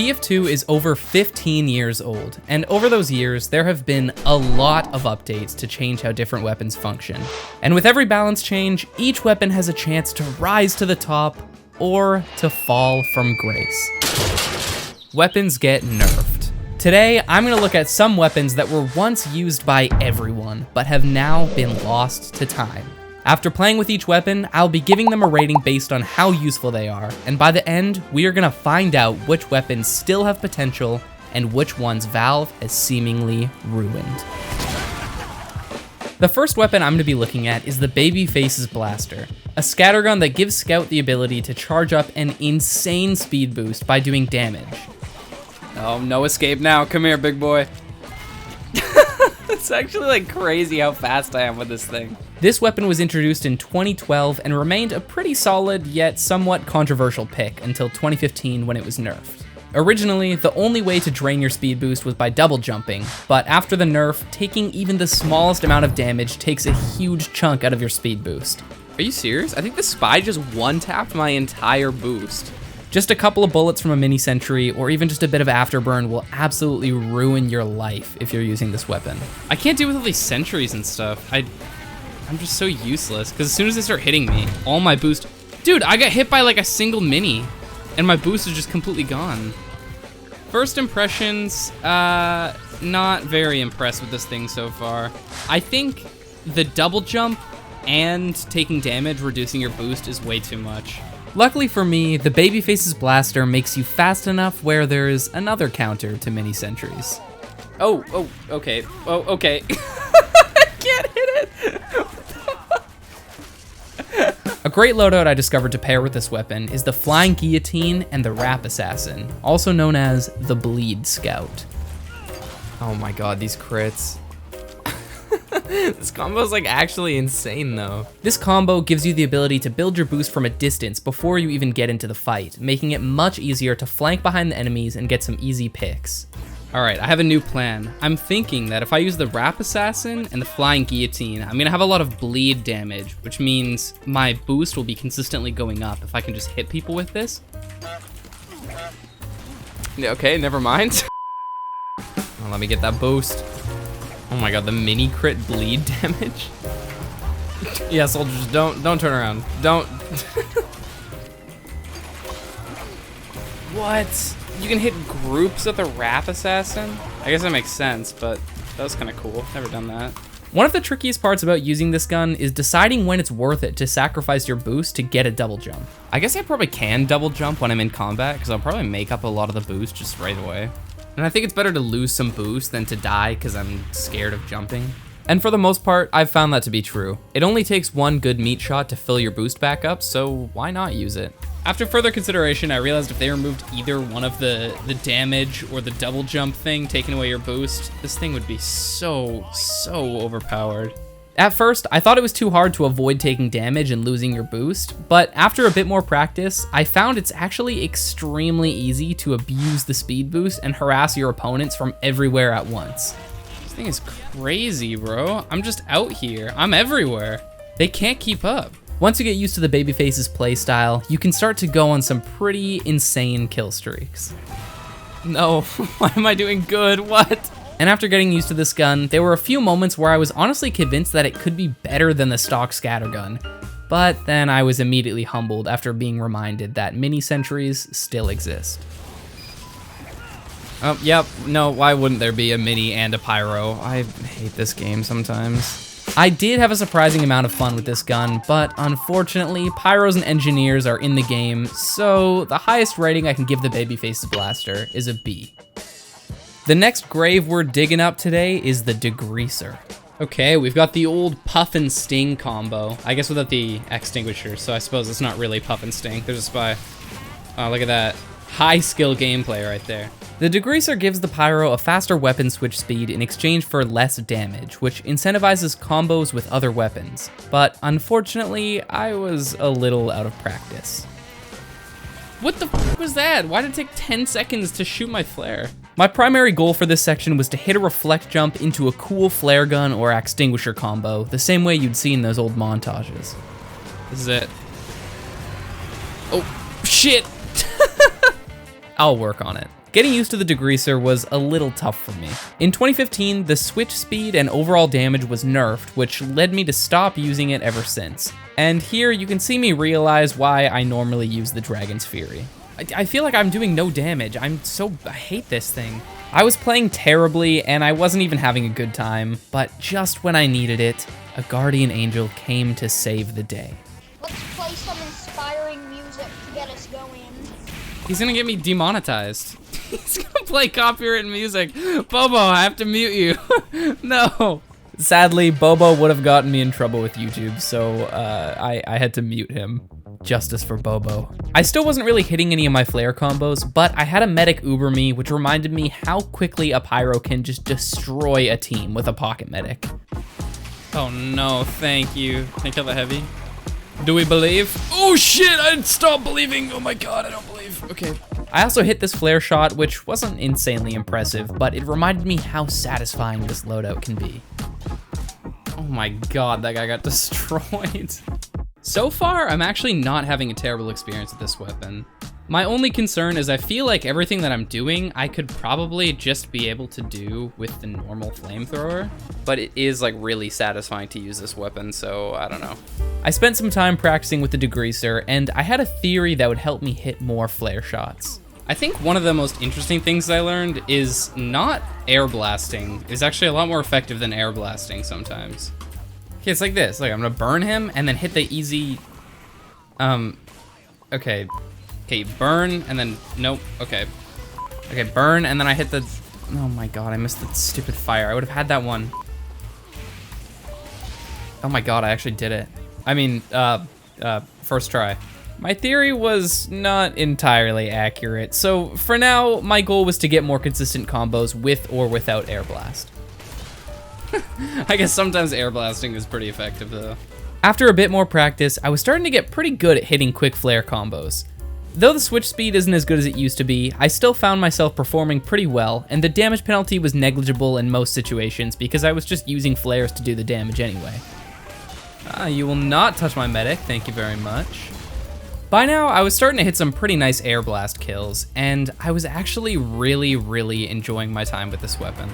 TF2 is over 15 years old, and over those years, there have been a lot of updates to change how different weapons function. And with every balance change, each weapon has a chance to rise to the top or to fall from grace. Weapons get nerfed. Today, I'm gonna look at some weapons that were once used by everyone, but have now been lost to time. After playing with each weapon, I'll be giving them a rating based on how useful they are, and by the end, we are gonna find out which weapons still have potential and which ones Valve has seemingly ruined. The first weapon I'm gonna be looking at is the Babyface's Blaster, a scattergun that gives Scout the ability to charge up an insane speed boost by doing damage. Oh, no escape now. Come here, big boy. It's actually like crazy how fast I am with this thing. This weapon was introduced in 2012 and remained a pretty solid yet somewhat controversial pick until 2015 when it was nerfed. Originally, the only way to drain your speed boost was by double jumping, but after the nerf, taking even the smallest amount of damage takes a huge chunk out of your speed boost. Are you serious? I think the Spy just one-tapped my entire boost. Just a couple of bullets from a mini sentry or even just a bit of afterburn will absolutely ruin your life if you're using this weapon. I can't deal with all these sentries and stuff. I'm just so useless, because as soon as they start hitting me, all my boost... Dude, I got hit by like a single mini, and my boost is just completely gone. First impressions, not very impressed with this thing so far. I think the double jump and taking damage, reducing your boost is way too much. Luckily for me, the Babyface's Blaster makes you fast enough where there's another counter to mini sentries. Oh, okay. Oh, okay. I can't hit it. A great loadout I discovered to pair with this weapon is the Flying Guillotine and the Rap Assassin, also known as the Bleed Scout. Oh my god, these crits. This combo is like actually insane though. This combo gives you the ability to build your boost from a distance before you even get into the fight, making it much easier to flank behind the enemies and get some easy picks. All right, I have a new plan. I'm thinking that if I use the Rap Assassin and the Flying Guillotine, I'm gonna have a lot of bleed damage, which means my boost will be consistently going up if I can just hit people with this. Okay, never mind. Well, let me get that boost. Oh my god, the mini crit bleed damage. Yeah, soldiers, don't turn around. Don't. What? You can hit groups with a Rap Assassin? I guess that makes sense, but that was kind of cool. Never done that. One of the trickiest parts about using this gun is deciding when it's worth it to sacrifice your boost to get a double jump. I guess I probably can double jump when I'm in combat, because I'll probably make up a lot of the boost just right away. And I think it's better to lose some boost than to die because I'm scared of jumping. And for the most part, I've found that to be true. It only takes one good meat shot to fill your boost back up, so why not use it? After further consideration, I realized if they removed either one of the damage or the double jump thing, taking away your boost, this thing would be so overpowered. At first, I thought it was too hard to avoid taking damage and losing your boost, but after a bit more practice, I found it's actually extremely easy to abuse the speed boost and harass your opponents from everywhere at once. This thing is crazy, bro. I'm just out here. I'm everywhere. They can't keep up. Once you get used to the Babyface's playstyle, you can start to go on some pretty insane kill streaks. No, why am I doing good? What? And after getting used to this gun, there were a few moments where I was honestly convinced that it could be better than the stock scattergun. But then I was immediately humbled after being reminded that mini sentries still exist. Oh, yep, no, why wouldn't there be a mini and a pyro? I hate this game sometimes. I did have a surprising amount of fun with this gun, but unfortunately, pyros and engineers are in the game, so the highest rating I can give the Babyface's Blaster is a B. The next grave we're digging up today is the Degreaser. Okay, we've got the old Puff and Sting combo. I guess without the extinguisher, so I suppose it's not really Puff and Sting. There's a spy. Oh, look at that. High skill gameplay right there. The Degreaser gives the pyro a faster weapon switch speed in exchange for less damage, which incentivizes combos with other weapons. But unfortunately, I was a little out of practice. What the f was that? Why did it take 10 seconds to shoot my flare? My primary goal for this section was to hit a reflect jump into a cool flare gun or extinguisher combo, the same way you'd see in those old montages. This is it. Oh, shit! I'll work on it. Getting used to the Degreaser was a little tough for me. In 2015, the switch speed and overall damage was nerfed, which led me to stop using it ever since. And here you can see me realize why I normally use the Dragon's Fury. I feel like I'm doing no damage. I hate this thing. I was playing terribly and I wasn't even having a good time, but just when I needed it, a guardian angel came to save the day. Let's play some inspiring music to get us going. He's gonna get me demonetized. He's gonna play copyrighted music. Bobo, I have to mute you. No. Sadly, Bobo would have gotten me in trouble with YouTube, so I had to mute him. Justice for Bobo. I still wasn't really hitting any of my flare combos, but I had a medic uber me, which reminded me how quickly a pyro can just destroy a team with a pocket medic. Oh no, thank you. Can I kill the heavy? Do we believe? Oh shit, I stopped believing. Oh my god, I don't believe. Okay. I also hit this flare shot, which wasn't insanely impressive, but it reminded me how satisfying this loadout can be. Oh my god, that guy got destroyed. So far, I'm actually not having a terrible experience with this weapon. My only concern is I feel like everything that I'm doing, I could probably just be able to do with the normal flamethrower, but it is like really satisfying to use this weapon, so I don't know. I spent some time practicing with the Degreaser, and I had a theory that would help me hit more flare shots. I think one of the most interesting things I learned is not air blasting is actually a lot more effective than air blasting sometimes. Okay, it's like this. Like, I'm gonna burn him and then hit the easy, okay. Okay, burn and then, nope, okay. Okay, burn and then I hit the, oh my god, I missed the stupid fire. I would have had that one. Oh my god, I actually did it. I mean, first try. My theory was not entirely accurate, so for now, my goal was to get more consistent combos with or without air blast. I guess sometimes air blasting is pretty effective though. After a bit more practice, I was starting to get pretty good at hitting quick flare combos. Though the switch speed isn't as good as it used to be, I still found myself performing pretty well, and the damage penalty was negligible in most situations because I was just using flares to do the damage anyway. You will not touch my medic, thank you very much. By now, I was starting to hit some pretty nice air blast kills, and I was actually really enjoying my time with this weapon.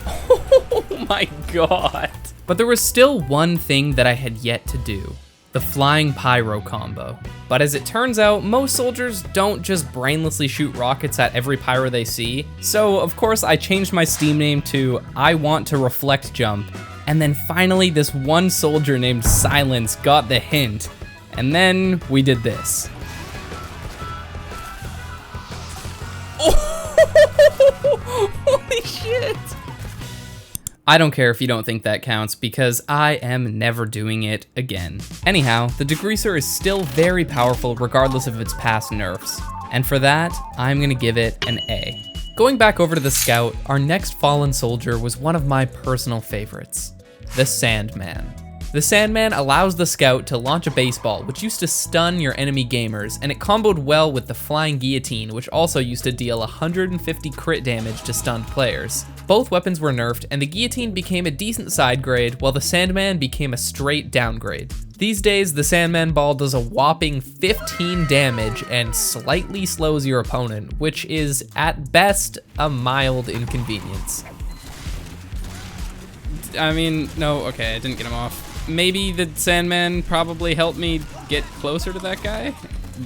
Oh my god. But there was still one thing that I had yet to do. The flying pyro combo. But as it turns out, most soldiers don't just brainlessly shoot rockets at every pyro they see. So of course I changed my Steam name to I Want to Reflect Jump. And then finally this one soldier named Silence got the hint. And then we did this. Oh, holy shit. I don't care if you don't think that counts because I am never doing it again. Anyhow, the Degreaser is still very powerful regardless of its past nerfs. And for that, I'm gonna give it an A. Going back over to the Scout, our next fallen soldier was one of my personal favorites, the Sandman. The Sandman allows the Scout to launch a baseball, which used to stun your enemy gamers, and it comboed well with the Flying Guillotine, which also used to deal 150 crit damage to stunned players. Both weapons were nerfed, and the Guillotine became a decent side grade, while the Sandman became a straight downgrade. These days, the Sandman ball does a whopping 15 damage and slightly slows your opponent, which is, at best, a mild inconvenience. I mean, no, okay, I didn't get him off. Maybe the Sandman probably helped me get closer to that guy,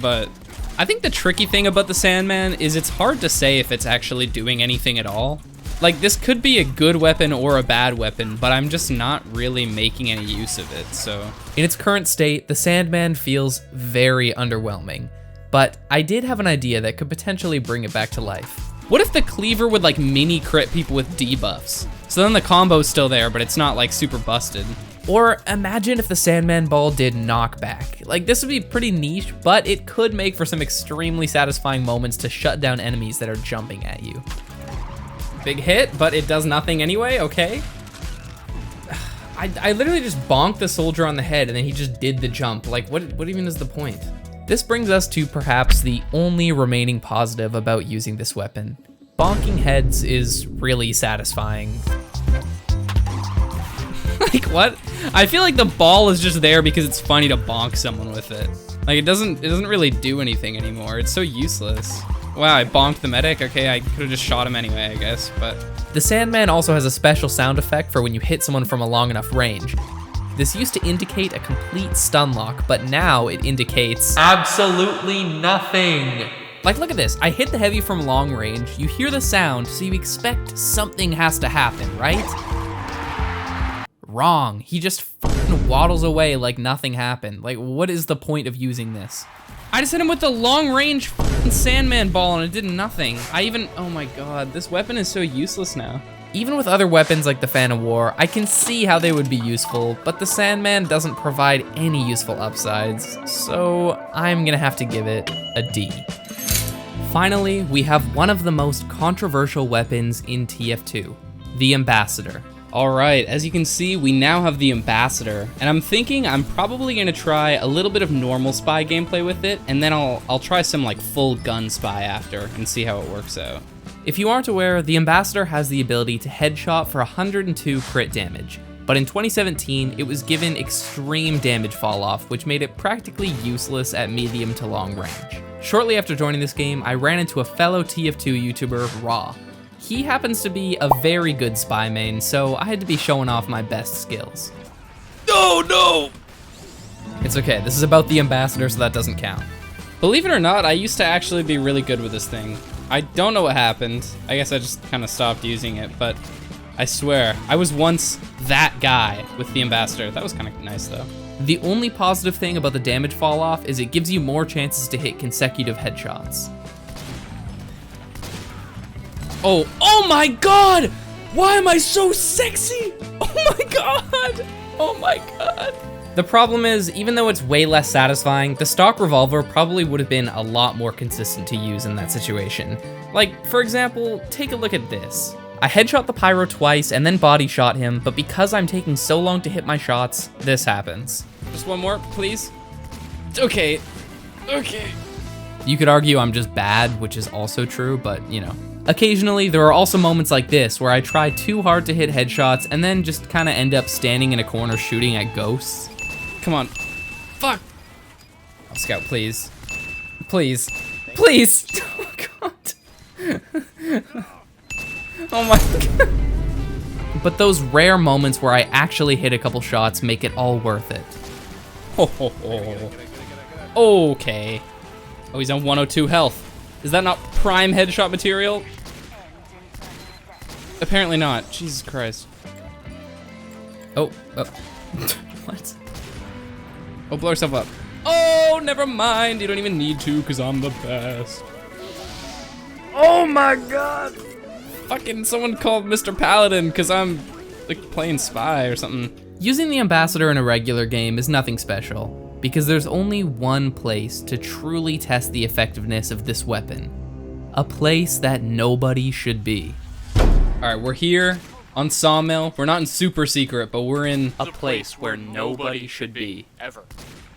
but I think the tricky thing about the Sandman is it's hard to say if it's actually doing anything at all. Like, this could be a good weapon or a bad weapon, but I'm just not really making any use of it, so. In its current state, the Sandman feels very underwhelming, but I did have an idea that could potentially bring it back to life. What if the cleaver would like mini crit people with debuffs? So then the combo's still there, but it's not like super busted. Or imagine if the Sandman ball did knockback. Like, this would be pretty niche, but it could make for some extremely satisfying moments to shut down enemies that are jumping at you. Big hit, but it does nothing anyway, okay? I literally just bonked the soldier on the head and then he just did the jump. Like, what even is the point? This brings us to perhaps the only remaining positive about using this weapon. Bonking heads is really satisfying. Like, what? I feel like the ball is just there because it's funny to bonk someone with it. Like, it doesn't really do anything anymore. It's so useless. Wow, I bonked the medic. Okay, I could have just shot him anyway, I guess, but... The Sandman also has a special sound effect for when you hit someone from a long enough range. This used to indicate a complete stun lock, but now it indicates absolutely nothing. Like, look at this. I hit the heavy from long range, you hear the sound, so you expect something has to happen, right? Wrong. He just fucking waddles away like nothing happened. Like, what is the point of using this? I just hit him with the long range fucking Sandman ball and it did nothing. Oh my god, this weapon is so useless now. Even with other weapons like the Fan of War, I can see how they would be useful, but the Sandman doesn't provide any useful upsides, so I'm gonna have to give it a D. Finally, we have one of the most controversial weapons in TF2, the Ambassador. All right, as you can see, we now have the Ambassador, and I'm thinking I'm probably gonna try a little bit of normal spy gameplay with it, and then I'll try some like full gun spy after and see how it works out. If you aren't aware, the Ambassador has the ability to headshot for 102 crit damage, but in 2017, it was given extreme damage fall off, which made it practically useless at medium to long range. Shortly after joining this game, I ran into a fellow TF2 YouTuber, Raw. He happens to be a very good spy main, so I had to be showing off my best skills. No! It's okay, this is about the Ambassador, so that doesn't count. Believe it or not, I used to actually be really good with this thing. I don't know what happened. I guess I just kind of stopped using it, but I swear, I was once that guy with the Ambassador. That was kind of nice though. The only positive thing about the damage fall off is it gives you more chances to hit consecutive headshots. Oh my god! Why am I so sexy? Oh my god! Oh my god! The problem is, even though it's way less satisfying, the stock revolver probably would have been a lot more consistent to use in that situation. Like, for example, take a look at this. I headshot the pyro twice and then body shot him, but because I'm taking so long to hit my shots, this happens. Just one more, please. Okay. You could argue I'm just bad, which is also true, but you know. Occasionally, there are also moments like this where I try too hard to hit headshots and then just kind of end up standing in a corner shooting at ghosts. Come on. Fuck. Oh, Scout, please. Please. Please! Oh, God. Oh my God. But those rare moments where I actually hit a couple shots make it all worth it. Okay. Oh, he's on 102 health. Is that not prime headshot material? Apparently not. Jesus Christ. Oh. What? Oh, blow yourself up. Oh, never mind. You don't even need to, because I'm the best. Oh my god. Fucking someone called Mr. Paladin, because I'm like playing spy or something. Using the Ambassador in a regular game is nothing special, because there's only one place to truly test the effectiveness of this weapon. A place that nobody should be. Alright, we're here on Sawmill. We're not in super secret, but we're in A place where nobody should be. ever.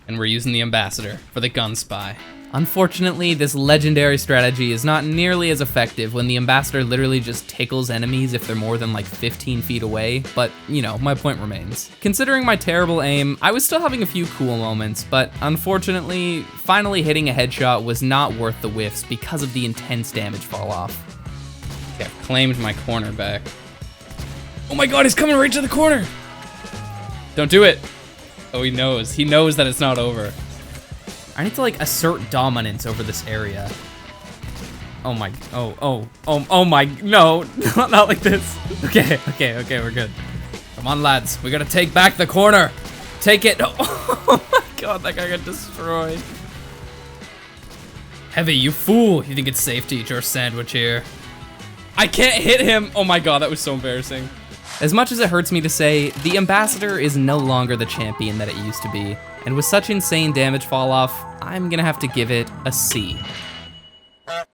And we're using the Ambassador for the gun spy. Unfortunately, this legendary strategy is not nearly as effective when the Ambassador literally just tickles enemies if they're more than like 15 feet away, but you know, my point remains. Considering my terrible aim, I was still having a few cool moments, but unfortunately, finally hitting a headshot was not worth the whiffs because of the intense damage fall off. Okay, I've claimed my corner back. Oh my god, he's coming right to the corner! Don't do it! Oh, he knows. He knows that it's not over. I need to like assert dominance over this area. Oh my, oh my, no, not like this. Okay, we're good. Come on, lads, we gotta take back the corner. Take it. Oh my god, that guy got destroyed. Heavy, you fool. You think it's safe to eat your sandwich here? I can't hit him! Oh my god, that was so embarrassing. As much as it hurts me to say, the Ambassador is no longer the champion that it used to be. And with such insane damage fall off, I'm gonna have to give it a C.